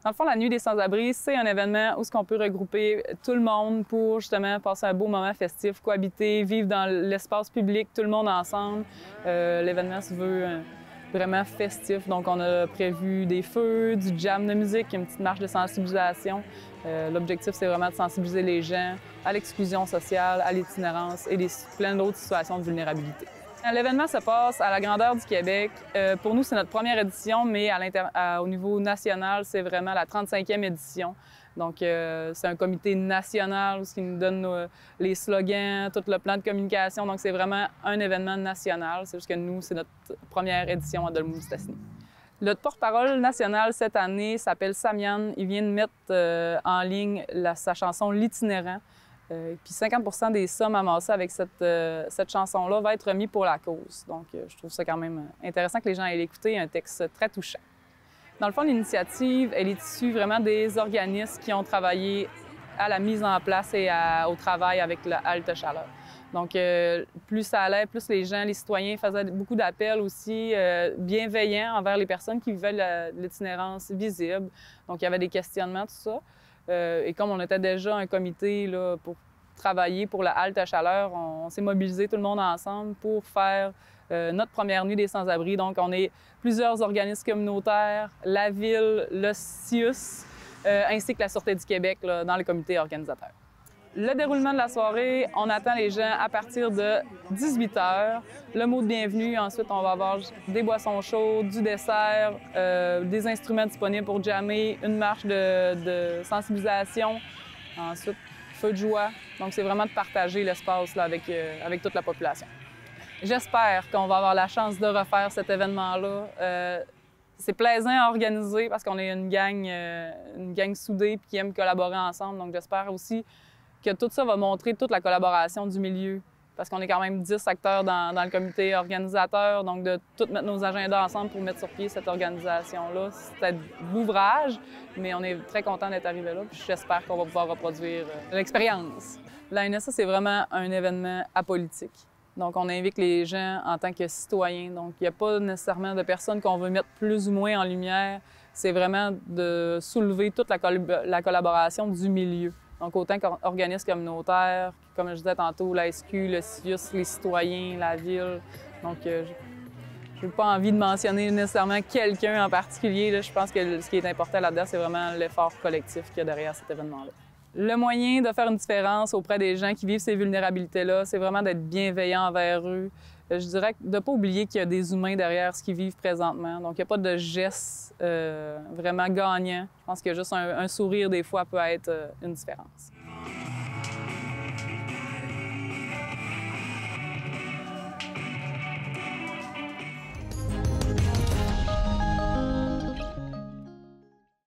Dans le fond, la Nuit des sans-abri, c'est un événement où on peut regrouper tout le monde pour justement passer un beau moment festif, cohabiter, vivre dans l'espace public, tout le monde ensemble. L'événement se veut vraiment festif, donc on a prévu des feux, du jam de musique, une petite marche de sensibilisation. L'objectif, c'est vraiment de sensibiliser les gens à l'exclusion sociale, à l'itinérance et plein d'autres situations de vulnérabilité. L'événement se passe à la grandeur du Québec. Pour nous, c'est notre première édition, mais au niveau national, c'est vraiment la 35e édition. Donc, c'est un comité national qui nous donne les slogans, tout le plan de communication. Donc, c'est vraiment un événement national. C'est juste que nous, c'est notre première édition à Dolbeau-Mistassini. Notre porte-parole national cette année s'appelle Samian. Il vient de mettre en ligne sa chanson « L'itinérant ». Puis 50 des sommes amassées avec cette chanson-là va être remis pour la cause. Donc, je trouve ça quand même intéressant que les gens aient l'écouter, un texte très touchant. Dans le fond, l'initiative, elle est issue vraiment des organismes qui ont travaillé à la mise en place et au travail avec la halte chaleur. Donc, plus ça allait, plus les gens, les citoyens faisaient beaucoup d'appels aussi bienveillants envers les personnes qui vivaient l'itinérance visible. Donc, il y avait des questionnements, tout ça. Et comme on était déjà un comité là, pour travailler pour la halte à chaleur, on s'est mobilisé tout le monde ensemble pour faire notre première nuit des sans-abri. Donc, on est plusieurs organismes communautaires, la ville, le CIUS, ainsi que la Sûreté du Québec là, dans le comité organisateur. Le déroulement de la soirée, on attend les gens à partir de 18 h. Le mot de bienvenue, ensuite, on va avoir des boissons chaudes, du dessert, des instruments disponibles pour jammer, une marche de sensibilisation, ensuite, feu de joie. Donc, c'est vraiment de partager l'espace avec toute la population. J'espère qu'on va avoir la chance de refaire cet événement-là. C'est plaisant à organiser parce qu'on est une gang soudée et qui aime collaborer ensemble. Donc, j'espère aussi que tout ça va montrer toute la collaboration du milieu, parce qu'on est quand même 10 acteurs dans le comité organisateur, donc de tout mettre nos agendas ensemble pour mettre sur pied cette organisation-là. C'était l'ouvrage, mais on est très content d'être arrivé là, puis j'espère qu'on va pouvoir reproduire l'expérience. La NSA, c'est vraiment un événement apolitique. Donc, on invite les gens en tant que citoyens. Donc, il n'y a pas nécessairement de personnes qu'on veut mettre plus ou moins en lumière. C'est vraiment de soulever toute la collaboration du milieu. Donc, autant qu'organismes communautaires, comme je disais tantôt, la SQ, le CIUS, les citoyens, la ville. Donc, je n'ai pas envie de mentionner nécessairement quelqu'un en particulier. Là. Je pense que ce qui est important là-dedans, c'est vraiment l'effort collectif qu'il y a derrière cet événement-là. Le moyen de faire une différence auprès des gens qui vivent ces vulnérabilités-là, c'est vraiment d'être bienveillant envers eux. Je dirais de ne pas oublier qu'il y a des humains derrière ce qu'ils vivent présentement. Donc, il n'y a pas de geste vraiment gagnant. Je pense que juste un sourire, des fois, peut être une différence.